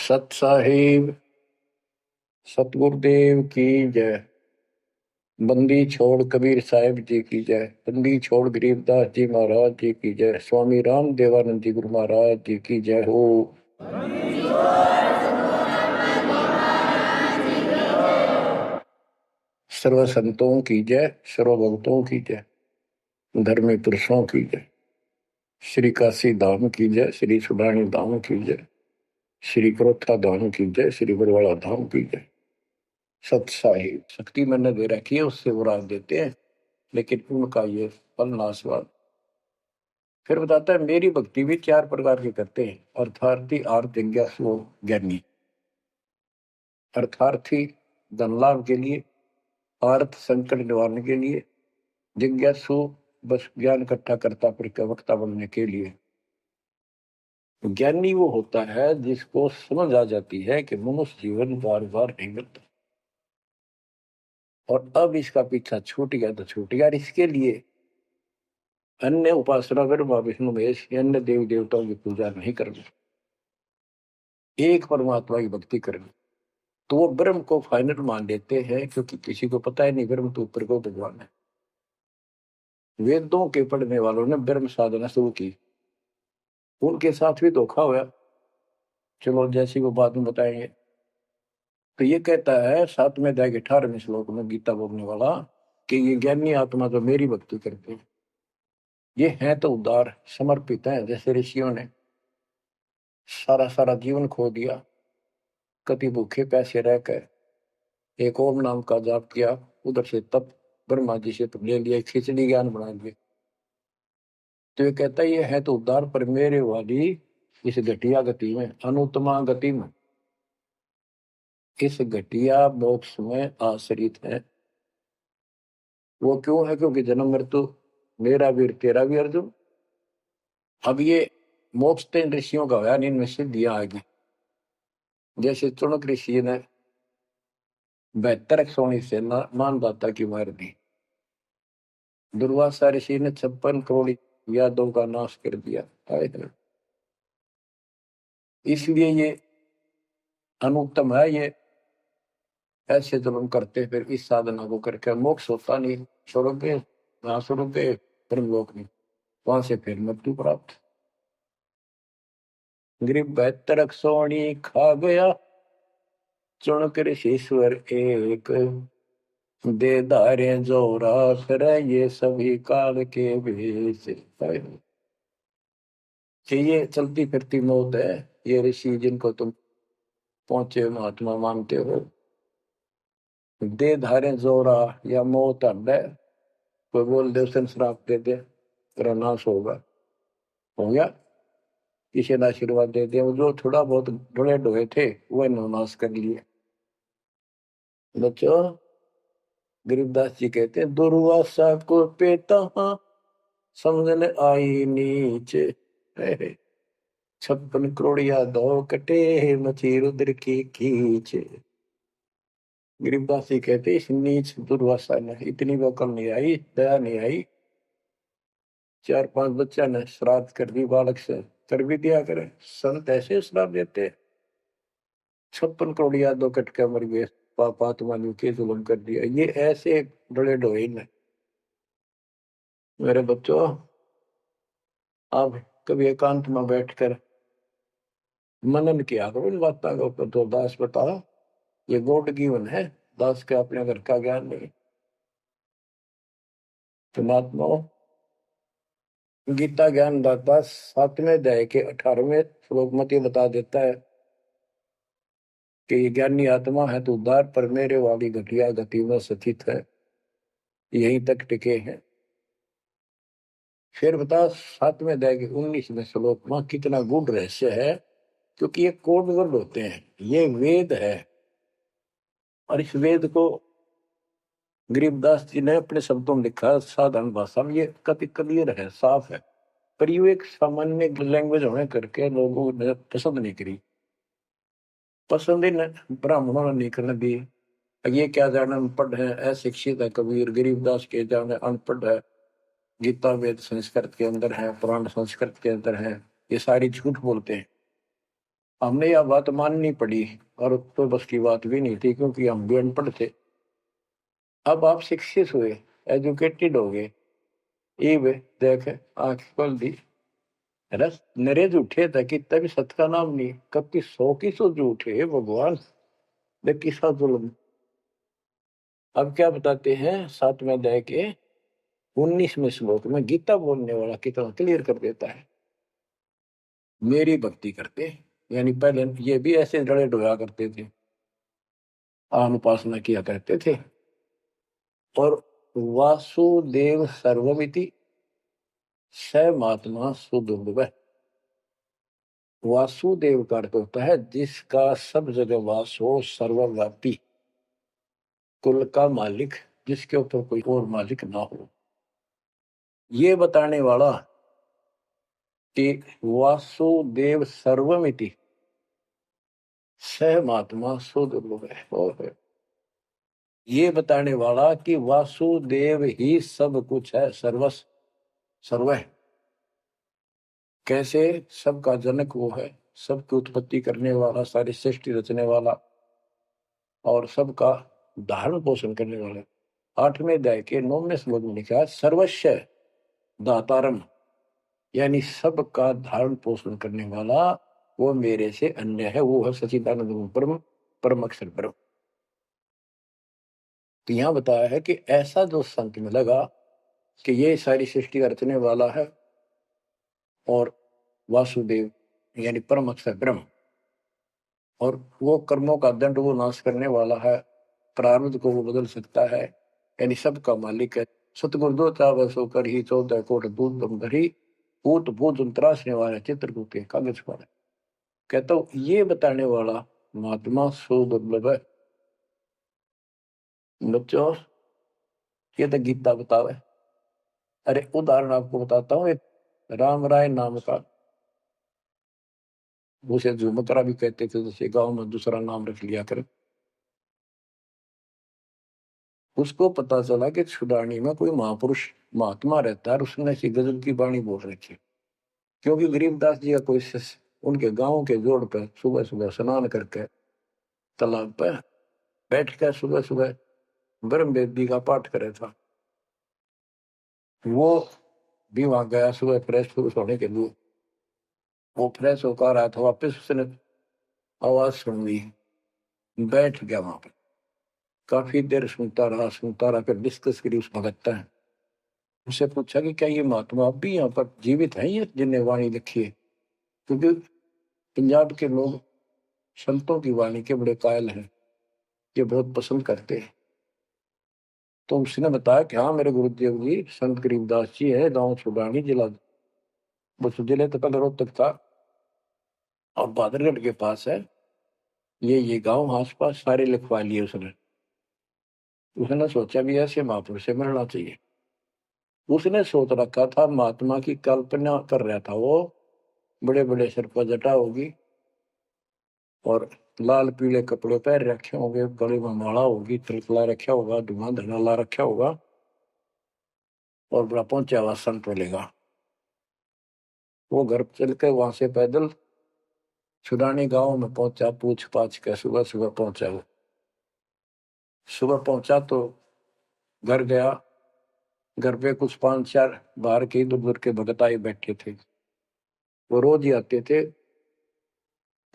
सत साहिब सतगुरुदेव की जय। बंदी छोड़ कबीर साहिब जी की जय। बंदी छोड़ गरीबदास जी महाराज जी की जय। स्वामी राम देवानंद जी गुरु महाराज जी की जय हो। सर्व संतों की जय, सर्व भक्तों की जय, धर्मी पुरुषों की जय। श्री काशी धाम की जय, श्री सुडानी धाम की जय, श्री क्रोथा धाम की जय, श्री बरवाड़ा धाम की जय। सत साहिब शक्ति मैंने दे रखी है, उससे वो राज देते हैं, लेकिन उनका ये फल नाशवान। फिर बताता है मेरी भक्ति भी चार प्रकार की करते हैं। अर्थार्थी, आर्थ, जिज्ञासु, ज्ञानी। अर्थार्थी धन लाभ के लिए, आर्थ संकट निवारने के लिए, जिज्ञासु बस ज्ञान इकट्ठा करता वक्ता बनने के लिए। ज्ञानी वो होता है जिसको समझ आ जाती है कि मनुष्य जीवन बार बार नहीं मिलता, और अब इसका पीछा छूट गया तो छूट गया। इसके लिए अन्य उपासना ब्रह्मा विष्णु महेश अन्य देवी देवताओं की पूजा नहीं करनी, एक परमात्मा की भक्ति करनी। तो वो ब्रह्म को फाइनल मान लेते हैं, क्योंकि किसी को पता ही नहीं ब्रह्म तो ऊपर को भगवान है। वेदों के पढ़ने वालों ने ब्रह्म साधना शुरू की, उनके साथ भी धोखा हुआ। चलो जैसी वो बात में बताएंगे। तो ये कहता है 7वें अध्याय के 18वें श्लोक में गीता बोलने वाला कि ये ज्ञानी आत्मा तो मेरी भक्ति करते हैं, ये हैं तो उदार समर्पित है। जैसे ऋषियों ने सारा सारा जीवन खो दिया, कति भूखे प्यासे रहकर एक ओम नाम का जाप किया, उधर से तप ब्रह्मा जी से ले लिया, खिचड़ी ज्ञान बना लिया। तो ये कहता है ये है तो उद्धार पर मेरे वाली इस घटिया गति में, अनुत्तमा गति में, इस घटिया मोक्ष में आश्रित है। वो क्यों है? क्योंकि जन्म मृत्यु मेरा वीर तेरा भी अर्जुन। अब ये मोक्ष तीन ऋषियों का होया, इनमें सिद्धियां आ गई। जैसे चुनक ऋषि ने 72 सोनी से मानदाता की मार दी, दुर्वासा ऋषि ने 56 करोड़ यादों का नाश कर दिया। इसलिए ये अनुत्तम है। ये ऐसे जुल्म करते फिर इस साधना को करके मोक्ष होता नहीं, स्वर्ग गए, वहां स्वर्ग गए, ब्रह्मलोक नहीं, वहां से फिर मृत्यु प्राप्त। गरीब 72 सोनी खा गया, चुनक ऋषिश्वर एक, दे धारे जोरा फिर ये सभी काल के भेष। ये चलती फिरती मौत है। ये ऋषि जिनको तुम पहुंचे महात्मा मानते हो, दे धारे जोरा या मौत है। कोई बोल दे उसे श्राप दे दे, तेरा नाश होगा, हो गया। किसी ने आशीर्वाद दे दिया, जो थोड़ा बहुत ढोले ढोए थे वह नाश कर लिए। बच्चों, गरीबदास जी कहते हैं दुर्वासा को पेता समझने आई नीचे, 56 करोड़िया दो कटे मची रुद्र की खींच। गरीबदास जी कहते इस नीच दुर्वासा ने इतनी वकल नहीं आई, दया नहीं आई। 4-5 बच्चा ने श्राद्ध कर दी, बालक से कर भी दिया करे। संत ऐसे श्राप देते, 56 करोड़ यादव कट के मर गए, पापात्मा ने के जुल्म कर दिया। ये ऐसे डोले डोए ने। मेरे बच्चों, आप कभी एकांत में बैठकर मनन किया करो इन बातों का ऊपर। तो दास बता, ये गॉड गिवन है, दास के अपने घर का ज्ञान नहीं। परमात्मा गीता ज्ञान दाता 7वें अध्याय के 18वें श्लोक में ये बता देता है कि ये ज्ञानी आत्मा है तो उद्धार पर मेरे वाली घटिया गति में स्थित है, यहीं तक टिके हैं। फिर बता 7वें अध्याय के 19वें श्लोक में कितना गूढ़ रहस्य है, क्योंकि ये कोड वर्ड होते हैं, ये वेद है। और इस वेद को गरीबदास जी ने अपने शब्दों में लिखा, साधारण भाषा में। ये कति क्लियर है, साफ है, पर यू एक सामान्य लैंग्वेज होने करके लोगों ने पसंद नहीं करी। पसंद ही ब्राह्मणों ने नहीं करने दी। ये क्या जाने अनपढ़ है, अशिक्षित है कबीर। गरीबदास के जाने अनपढ़ है, गीता वेद संस्कृत के अंदर है, पुराण संस्कृत के अंदर है, ये सारी झूठ बोलते हैं। हमने यह बात माननी पड़ी, और तो बस की बात भी नहीं थी, क्योंकि हम भी अनपढ़ थे। अब आप शिक्षित हुए, एजुकेटेड हो गए, ये वे देख आंख खोल दी। रस नरे झूठे थे कि तभी सत्य का नाम नहीं, कब की 100 की 100 झूठे भगवान, देख किसा जुल्म। अब क्या बताते हैं 7वें अध्याय के 19वें श्लोक में, गीता बोलने वाला कितना क्लियर कर देता है। मेरी भक्ति करते, यानी पहले ये भी ऐसे जड़े डोया करते थे, उपासना किया करते थे। और वासुदेव सर्वमिति स महात्मा सुदुर्लभ। वासुदेव का अर्थ होता है जिसका सब जगह वास हो, सर्वव्यापी, कुल का मालिक, जिसके ऊपर कोई और मालिक ना हो। ये बताने वाला कि वासुदेव सर्वमिति स महात्मा सुदुर्लभ है। और ये बताने वाला कि वासुदेव ही सब कुछ है, सर्वस्व सर्व है। कैसे? सबका जनक वो है, सबकी उत्पत्ति करने वाला, सारी सृष्टि रचने वाला, और सबका धारण पोषण करने वाला। 8वें अध्याय के 9वें श्लोक में लिखा है सर्वस्व दातारम, यानी सबका धारण पोषण करने वाला वो मेरे से अन्य है, वो है सच्चिदानंद ब्रह्म, परम अक्षर ब्रह्म। तो यहां बताया है कि ऐसा जो संत में लगा कि ये सारी सृष्टि का रचने वाला है, और वासुदेव यानी परम अक्षर ब्रह्म, और वो कर्मों का दंड वो नाश करने वाला है, प्रारब्ध को वो बदल सकता है, यानी सबका मालिक है। सतगुरु दो चाव सो कर ही 14 कोट दूध दम धरी, भूत भूत त्रासने वाला चित्रकूट के कागज पर। कहता हूं ये बताने वाला महात्मा सो दुर्लभ है। बच्चों, ये तो गीता बतावे। अरे उदाहरण आपको बताता हूँ, एक राम राय नाम का, उसे झुमकरा भी कहते थे, जैसे गांव में दूसरा नाम रख लिया कर। उसको पता चला कि छुड़ानी में कोई महापुरुष महात्मा रहता है, उसने ऐसी गजब की वाणी बोल रखी। क्योंकि गरीबदास जी का कोई शिष्य उनके गांव के जोड़ पे सुबह सुबह स्नान करके तालाब पे बैठ कर सुबह सुबह ब्रह्म वेदी का पाठ करे था। वो भी वहां गया सुबह फ्रेश फ्रूश होने के लिए। वो फ्रेश होकर आया था, वापिस उसने आवाज सुन ली, बैठ गया वहां पर, काफी देर सुनता रहा, फिर डिस्कस करी उस भगत है। उससे पूछा कि क्या ये महात्मा अब भी यहाँ पर जीवित है, ये जिन्हें वाणी लिखी है? क्योंकि पंजाब के लोग संतों की वाणी के बड़े कायल हैं, ये बहुत पसंद करते हैं। तो उसने बताया कि हाँ, मेरे गुरुदेव जी संत गरीबदास जी है, गांव छुड़ानी, जिला बस जिले तो पहले रोहतक था, और बादरगढ़ के पास है। ये गांव आस पास सारे लिखवा लिए उसने। उसने सोचा भी ऐसे महापुरुष से मिलना चाहिए। उसने सोच रखा था, महात्मा की कल्पना कर रहा था वो, बड़े बड़े सिर पर जटा होगी, और लाल पीले कपड़े पहन रखे होंगे, गले में माला होगी, तिलक ला रखा होगा, धुआं धना ला रखा होगा, और बड़ा पहुंचा हुआ संत मिलेगा। वो घर चल के वहां से पैदल छुड़ानी गांव में पहुंचा, पूछ पाछ के सुबह सुबह पहुंचा। वो सुबह पहुंचा तो घर गया। घर पे कुछ 5-4 बाहर के दूर दूर के भगत आए बैठे थे। वो रोज ही आते थे,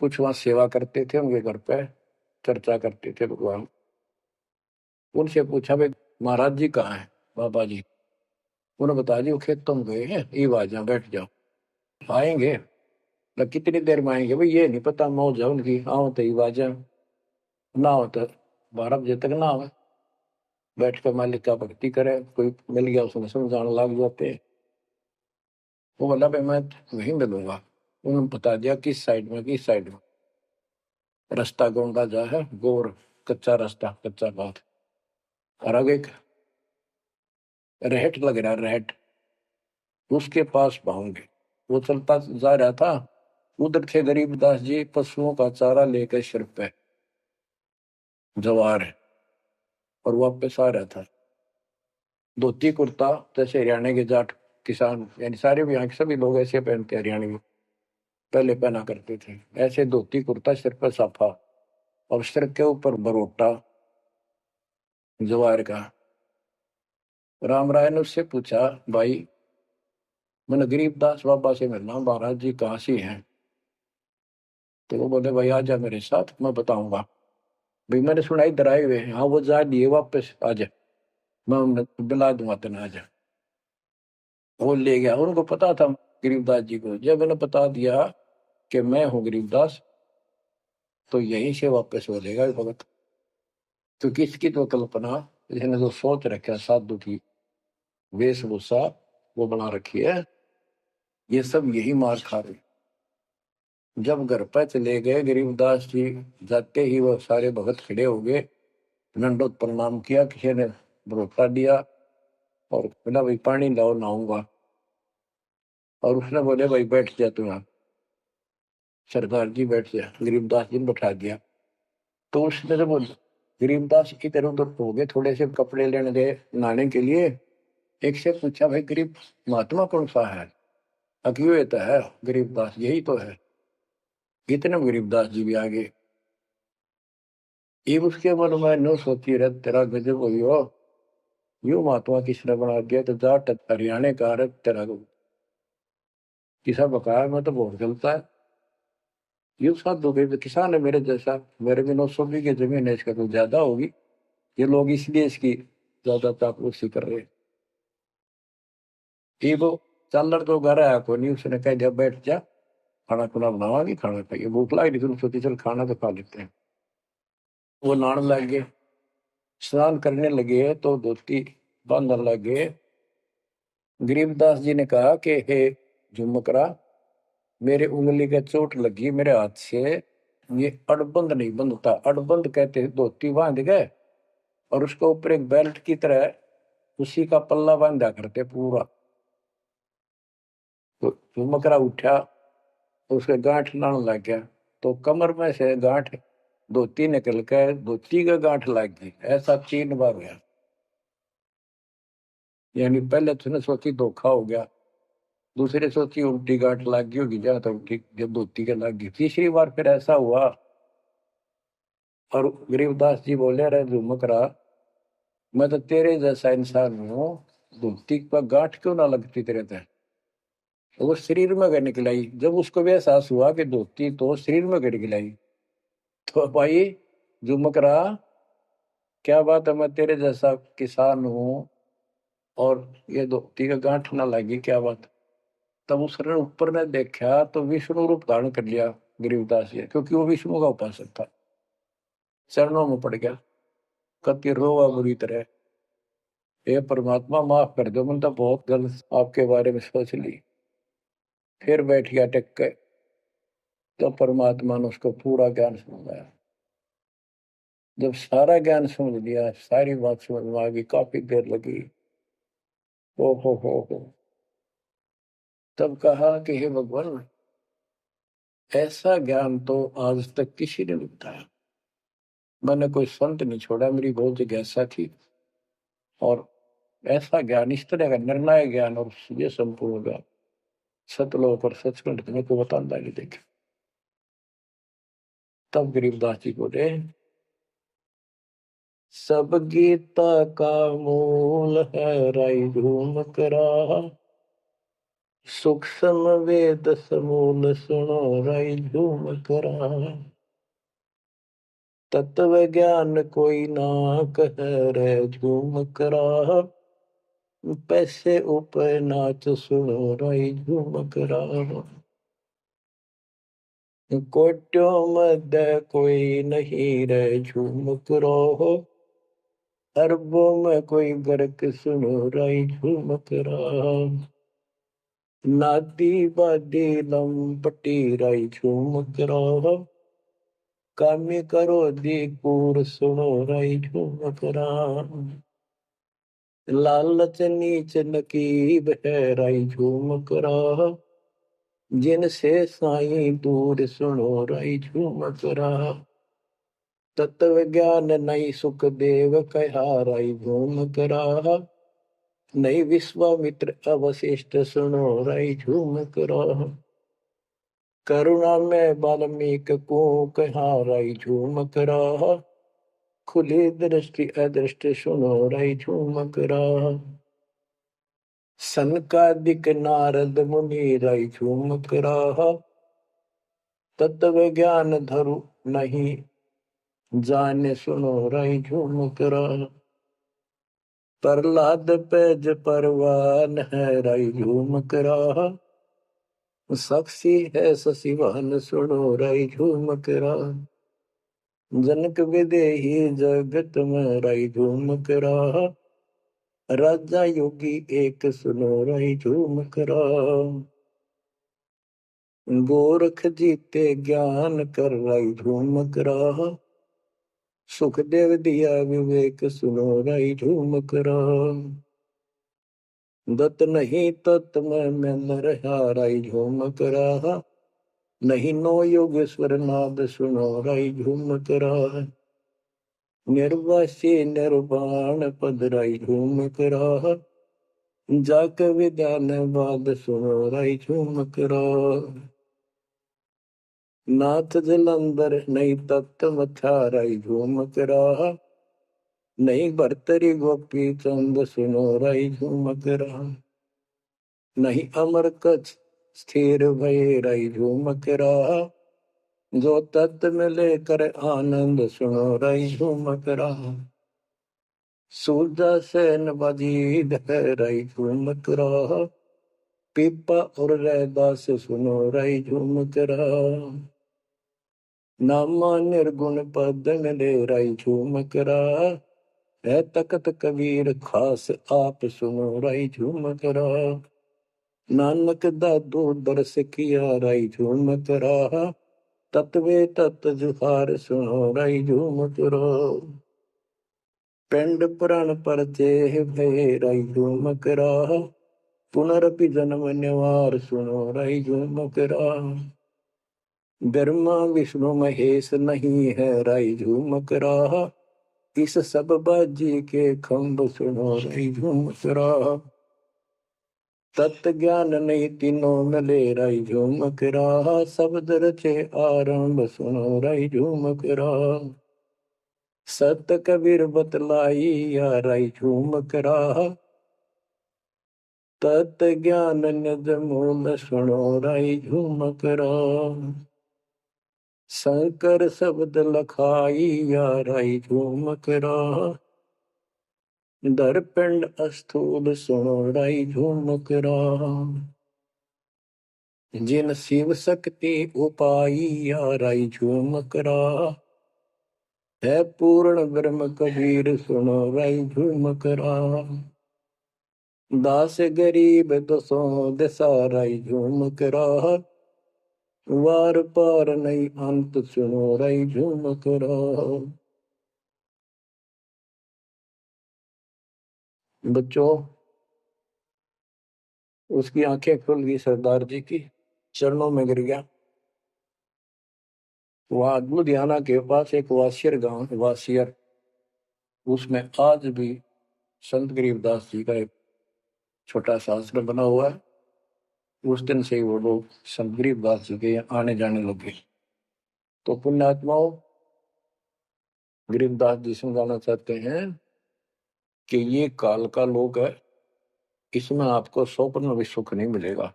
कुछ वहां सेवा करते थे, उनके घर पे चर्चा करते थे भगवान। उनसे पूछा, भाई महाराज जी कहाँ है, बाबा जी? उन्होंने बताया, जी वो खेतों में गए हैं, ये आ जाओ, बैठ जाओ, आएंगे। कितनी देर में आएंगे भाई ये नहीं पता, मौज है उनकी, आओ तो ही आ जाए, ना हो तो 12 बजे तक ना हो, बैठ कर मालिक का भक्ति करे। कोई मिल गया उसने समझाने लग जाते। वो बोला, भाई मैं वहीं मिलूंगा। उन्होंने बता दिया किस साइड में, किस साइड में। रास्ता गोंडा जा है, गोर कच्चा रास्ता, कच्चा बात, और आगे एक रहट लग रहा, रहट, उसके पास पहुंचे। वो चलता जा रहा था, उधर थे गरीबदास जी पशुओं का चारा लेकर सिर पे जवार, और वापस आ रहा था। धोती कुर्ता, जैसे हरियाणा के जाट किसान, यानी सारे भी यहाँ के सभी लोग ऐसे पहनते हैं हरियाणवी। पहले पहना करते थे, ऐसे धोती कुर्ता, सिर पर साफा और सिर के ऊपर बरोटा जवार का। राम राय ने उससे पूछा, भाई मैंने गरीबदास बाबा से मिलना, महाराज जी कहाँ से हैं? तो वो बोले, भाई आ जा मेरे साथ, मैं बताऊंगा। भाई मैंने सुना इधर आए हुए हैं। हाँ वो जा दिए वापस, आ जा, मैं उन्हें बुला दूंगा, तेना आ जा। वो ले गया, उनको पता था गरीबदास जी को। जब मैंने बता दिया कि मैं हूँ गरीबदास, तो यहीं से वापस हो जाएगा भगत। तो किसकी तो कल्पना, इसने जो सोच रखा साधु की वेशभूषा वो बना रखी है, ये सब यही मार खा रहे। जब घर पर चले गए गरीबदास जी, जाते ही वो सारे भगत खड़े हो गए, दंडोत प्रणाम किया, किसी ने भरोसा दिया और बोला, भाई पानी लाओ, नहाऊंगा। और उसने बोले, भाई बैठ जा तू यहाँ। सरदार जी बैठ जा, गरीबदास जी ने बैठा दिया। तो उसने जब गरीबदास इधर उधर हो गए, थोड़े से कपड़े लेने गए नहाने के लिए, एक से पूछा, भाई गरीब महात्मा कौन सा है? अकियो ये तो है गरीबदास, यही तो है। इतने में गरीबदास जी भी आ गए। ये उसके मन में नो सोची, रह तेरा गजब हो गयो, यू महात्मा किसने बना दिया? तो जाट हरियाणा का रह तेरा किसा बकाया में तो बहुत गलता है। यू साधु के किसान है मेरे जैसा, मेरे भी 900 बीघे जमीन है, इसका तो ज्यादा होगी। ये लोग इसलिए इसकी ज्यादा चापलूसी कर रहे हैं। ये वो चालर तो घर आया को नहीं, उसने कह दिया बैठ जा, खाना खुना बनावागी, खाना खाइए, भूख लगी तुम सोची चल खाना तो खा लेते हैं। वो नहाने लग गए, स्नान करने लगे तो धोती बांधने लगे। गरीबदास जी ने कहा कि हे झुमकरा, मेरे उंगली का चोट लगी मेरे हाथ से, ये अड़बंद नहीं बंधता। अड़बंद कहते हैं धोती बांध गए और उसके ऊपर एक बेल्ट की तरह उसी का पल्ला बांधा करते पूरा। तो झुमकरा उठा, उसके गांठ लाने लग गया, तो कमर में से गांठ धोती निकल कर धोती का गांठ लग गई। ऐसा 3 बार हुआ। यानी पहले तो सोची धोखा हो गया, दूसरे सोची उल्टी गांठ लग गई होगी, जहां तक ठीक जब धोती के लग गई, तीसरी बार फिर ऐसा हुआ। और गरीबदास जी बोले, अरे झुमकरा, मैं तो तेरे जैसा इंसान हूँ, धोती पर गांठ क्यों ना लगती तेरे तय? तो वो शरीर में गड़ निकलाई। जब उसको भी एहसास हुआ कि धोती तो शरीर में गड़ गिलाई, तो भाई झुमकरा, क्या बात है, मैं तेरे जैसा किसान हूँ और ये धोती का गांठ ना लगी, क्या बात? तब उसने ऊपर ने देखा तो विष्णु रूप धारण कर लिया गरीबदास जी, क्योंकि वो विष्णु का उपासक था। चरणों में पड़ गया, कति रोवा बुरी तरह, हे परमात्मा माफ कर दो, मैंने तो बहुत गलत आपके बारे में सोच ली। फिर बैठ गया टेक के, तो परमात्मा ने उसको पूरा ज्ञान समझाया। जब सारा ज्ञान समझ लिया, सारी बात समझ में आ गई, काफी देर लगी। ओ हो, तब कहा कि हे भगवान, ऐसा ज्ञान तो आज तक किसी ने नहीं बताया। मैंने कोई संत नहीं छोड़ा, मेरी बहुत जिज्ञासा थी, और ऐसा ज्ञान, इस तरह का निर्णायक ज्ञान और ये संपूर्ण ज्ञान सतलोक और सचखंड तुम्हें को बताता नहीं देखे। तब गरीबदास जी बोले, सब गीता का मूल है राई झूम करा, सूक्ष्म वेद समूल सुनो राई झूम करा, तत्व ज्ञान कोई ना कह रे झूम करा, पैसे ऊपर नाच सुनो राई झूम करा, कोट्यों मध्य कोई नहीं रे झूम करो, अरबों में कोई गर्क सुनो राई झूम करा, नादी बादी लंपटी राई झूम करा, कामी करो दी कूर सुनो राई झूम करा, लालच नीच नकीब है राई झूम करा, जिनसे साईं दूर सुनो राई झूम करा, तत्व ज्ञान नहीं सुख देव कहा राई झूम करा, नहीं विश्वामित्र अवशिष्ट सुनो राई झूम करा, करुणा में वाल्मीकि को कहा राई झूमक रहा, खुली दृष्टि अदृष्टि सुनो राई झूमक रहा। सनकादिक नारद मुनि राई झूमक रहा, तत्व ज्ञान धरु नहीं जाने सुनो राई झूमक रहा। प्रहलाद पैज परवान है राई झूमक रहा, साक्षी है शशिवाहन सुनो राई झूमक रहा। जनक विदेही जगत में राई झूमक रहा, राजा योगी एक सुनो राई झूमक रहा। गोरख जीते ज्ञान कर राई झूमक रहा, सुखदेव दिया विवेक सुनो राई झूमक रहा। दत्त नहीं तत् में नर राई झूमक रहा, नहीं नो योगेश्वर नाद सुनो राई झूमक रहा। निर्वासी निर्वाण पद राई झूमक रहा, जाक विद्यान बाद सुनो राई झूमक रहा। नाथ जलंधर नहीं तत्त मथा राई झूमक रहा, नहीं भरतरी गोपी चंद सुनो राई झूमक रहा। नहीं अमर कछ स्थिर भय राई झूमक रहा, जो तत्व में लेकर आनंद सुनो राई झूमक रहा। सूरजा सैन बजीद है राई झूमक रहा, पीपा और रैदास सुनो राई झूमक रहा। नामा निर्गुण पद मिले राई झूमक रहा, है तकत कबीर खास आप सुनो राई झूमक रहा। नानक दादू दरस किया राई झूमक रहा, तत्वे तत् जुहार सुनो राई झूमक रहा। पिंड पुराण परचे भय राई झूमक रहा, पुनरपि जन्म निवार सुनो राई झूमक रहा। ब्रह्मा विष्णु महेश नहीं है राई झूमक रहा, इस सब बाजी के खंभ सुनो राई झूमक रहा। तत्व ज्ञान नहीं तीनों मिले राई झूमक रहा, शब्द रचे आरंभ सुनो राई झूमक रहा। सत कबीर बतलाई या राई झूमक रहा, तत् ज्ञान निज मूल सुनो राई झूमक रहा। शंकर शब्द लखाई या राई झूमक रहा, दरपिंड अस्थूल सुनो राई झूमक रहा। जिन शिव शक्ति उपाई या राई झूमक रहा, है पूर्ण ब्रह्म कबीर सुनो राई झूमक रहा। दास गरीब दसों दिशा राई झूमक रहा, वार पार नहीं अंत सुनो राई झूमक रहा। बच्चों, उसकी आंखें खुल गई सरदार जी की, चरणों में गिर गया। वहां लुधियाना के पास एक वासियर गांव है, वासियर, उसमें आज भी संत गरीबदास जी का एक छोटा सा आश्रम बना हुआ है। उस दिन से ही वो लोग संत गरीबदास जी के आने जाने लगे। तो पुण्यात्माओं, गरीबदास जी समझाना चाहते हैं कि ये काल का लोक है, इसमें आपको स्वप्न में भी सुख नहीं मिलेगा।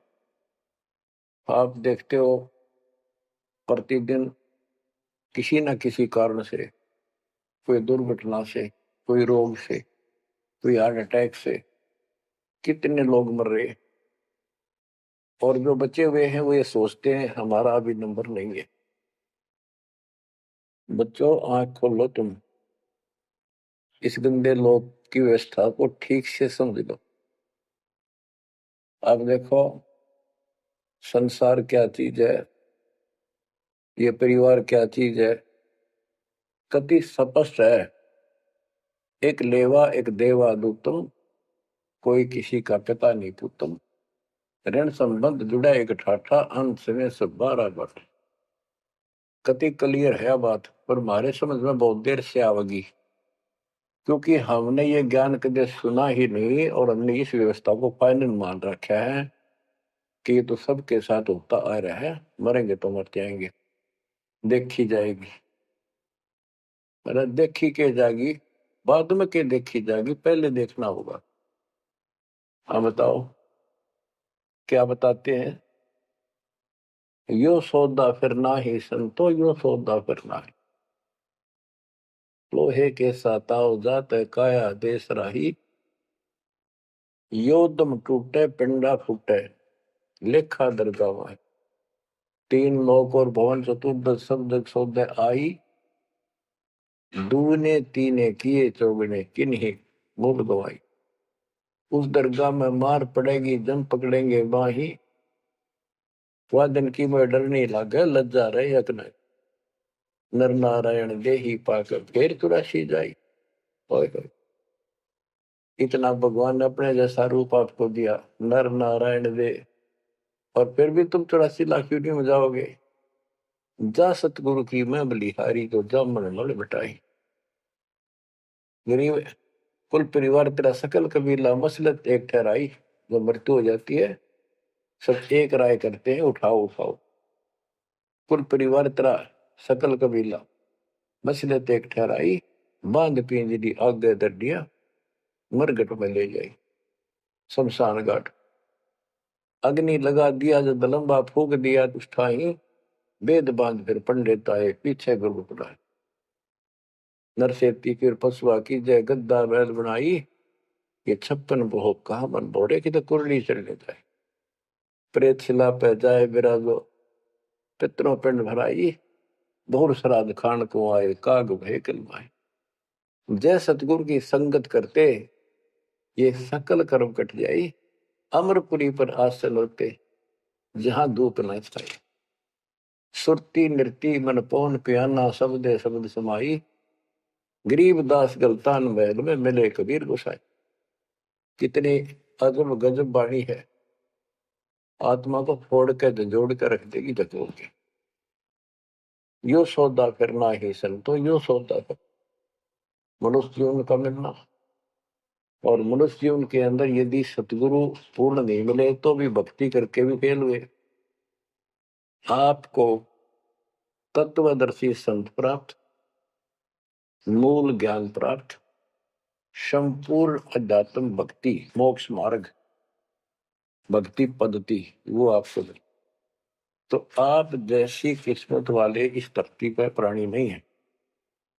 आप देखते हो प्रतिदिन किसी न किसी कारण से, कोई दुर्घटना से, कोई रोग से, कोई हार्ट अटैक से कितने लोग मर रहे हैं, और जो बचे हुए हैं वो ये सोचते हैं हमारा अभी नंबर नहीं है। बच्चों, आंख खोलो, तुम इस गंदे लोक की व्यवस्था को ठीक से समझ लो। अब देखो संसार क्या चीज है, ये परिवार क्या चीज है, कति स्पष्ट है। एक लेवा एक देवा दूतम, कोई किसी का पिता नहीं पुतम। ऋण संबंध जुड़ा एक ठाठा, अंत में सब 12 बट। कति क्लियर है बात, पर हमारे समझ में बहुत देर से आवेगी, क्योंकि हमने ये ज्ञान कभी सुना ही नहीं और हमने इस व्यवस्था को फाइनल मान रखा है कि ये तो सबके साथ होता आ रहा है, मरेंगे तो मर जाएंगे, देखी जाएगी। अरे देखी के जाएगी, बाद में के देखी जाएगी, पहले देखना होगा। हाँ बताओ क्या बताते हैं? यो सौदा फिर ना ही संतो, यो सौदा फिर ना ही। लोहे के साताव जात है काया देश राही, यो दम टूटे पिंडा फूटे, लेखा दरगावा है। तीन लोक और भवन चतुर्दश शब्द सौदे आई, दूने तीने किए चौगने किन्हीं मूल गवाई। उस दरगाह में मार पड़ेगी जम पकड़ेंगे बाही, वह दिन की में डर नहीं लागे लज्जा रहे यकन, नर नारायण देही पाकर फिर चुरासी जाई। ओए होए, इतना भगवान ने अपने जैसा रूप आपको दिया, नर नारायण दे, और फिर भी तुम 84 लाख यूनिट में जाओगे। जा सतगुरु की मैं बलिहारी, तो जामन मल बिटाई। गरीब कुल परिवार तेरा सकल कबीला मसलत एक ठहराई। जब मृत्यु हो जाती है सब एक राय करते हैं, उठाओ उठाओ। कुल परिवार तेरा सकल कबीला मसलत एक ठहराई, बांध पिंजरी आगे दर दिया, मरगट में ले जाई शमशान घाट। अग्नि लगा दिया जो दलम्बा फूक दिया उठाई, वेद बांध फिर पंडित आए पीछे गुरु पड़ाए। नरसेती फिर पशुआ की जय गद्दा बैल बनाई, ये 56 बहु कहा मन बोड़े की तो कुरली चढ़ने जाए। प्रेत शिला पे जाए विराजो, पितरों पिंड भराई, बहुर श्राद्ध खान को आए काग भय कलमाए। जय सतगुरु की संगत करते ये सकल कर्म कट जाई, अमरपुरी पर आसन होते जहां धूप न छाई। सुरती नृती मन पौन पियाना, शब्दे शब्द समाई, गरीब दास गलतान महल में मिले कबीर गोसाई। कितनी अजब गजब बाणी है, आत्मा को फोड़ के जोड़ कर रख देगी जगोड़ के। यो सौदा करना ही संतो, यो सौदा कर मनुष्य जीवन का मिलना। और मनुष्य जीवन के अंदर यदि सतगुरु पूर्ण नहीं मिले तो भी भक्ति करके भी फेल हुए। आपको तत्वदर्शी संत प्राप्त, मूल ज्ञान प्राप्त, संपूर्ण अध्यात्म भक्ति मोक्ष मार्ग भक्ति पद्धति वो आपको मिले। तो आप जैसी किस्मत वाले इस धरती पर प्राणी नहीं है।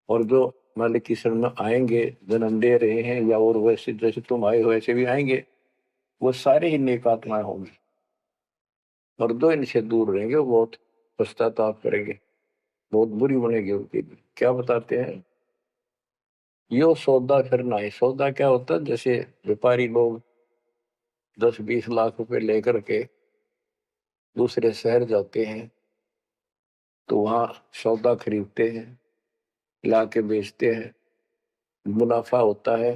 और जो मालिक की शरण में आएंगे, जन्म दे रहे हैं या और वैसे जैसे तुम आए हो वैसे भी आएंगे, वो सारे ही नेक आत्माएं होंगी। और जो इनसे दूर रहेंगे वो बहुत पश्चाताप करेंगे, बहुत बुरी बनेगी उनकी। क्या बताते हैं? यो सौदा करना है। सौदा क्या होता है? जैसे व्यापारी लोग 10-20 लाख रुपए लेकर के दूसरे शहर जाते हैं तो वहां सौदा खरीदते हैं, ला के बेचते हैं, मुनाफा होता है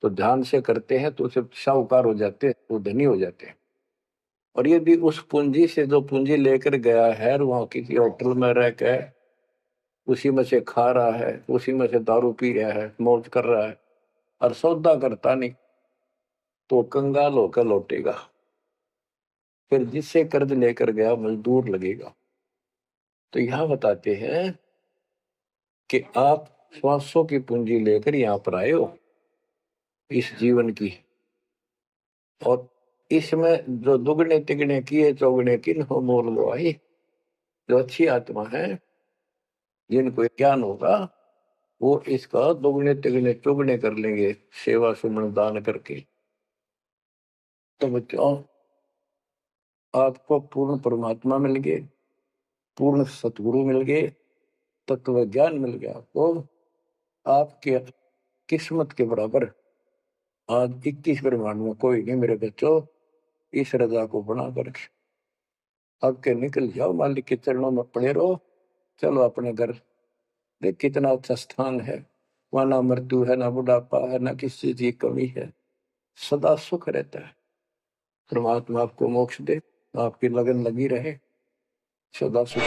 तो ध्यान से करते हैं तो उसे साहूकार हो जाते हैं, वो धनी हो जाते हैं। और यदि उस पूंजी से जो पूंजी लेकर गया है वहां किसी होटल में रह के उसी में से खा रहा है, उसी में से दारू पी रहा है, मौज कर रहा है और सौदा करता नहीं, तो कंगाल होकर लौटेगा। फिर जिससे कर्ज लेकर गया मजदूर लगेगा। तो यहां बताते हैं कि आप श्वासों की पूंजी लेकर यहां पर आए हो इस जीवन की, और इसमें जो दुगने तिगने किए चौगने किन हो मोल गवाही। जो अच्छी आत्मा है जिनको ज्ञान होगा वो इसका दुगने तिगने चौगने कर लेंगे सेवा सुमन दान करके। तो बच्चों आपको पूर्ण परमात्मा मिल गए, पूर्ण सतगुरु मिल गए, तत्व ज्ञान मिल गया, तो आपके किस्मत के बराबर आज 21 ब्रह्मांड में कोई नहीं मेरे बच्चों। इस रजा को बना कर अब के निकल जाओ, मालिक के चरणों में पड़े रहो, चलो अपने घर। देख कितना अच्छा स्थान है, वहां ना मृत्यु है, ना बुढ़ापा है, ना किसी चीज की कमी है, सदा सुख रहता है। परमात्मा आपको मोक्ष दे, आपकी लगन लगी रहे, सदा सुख।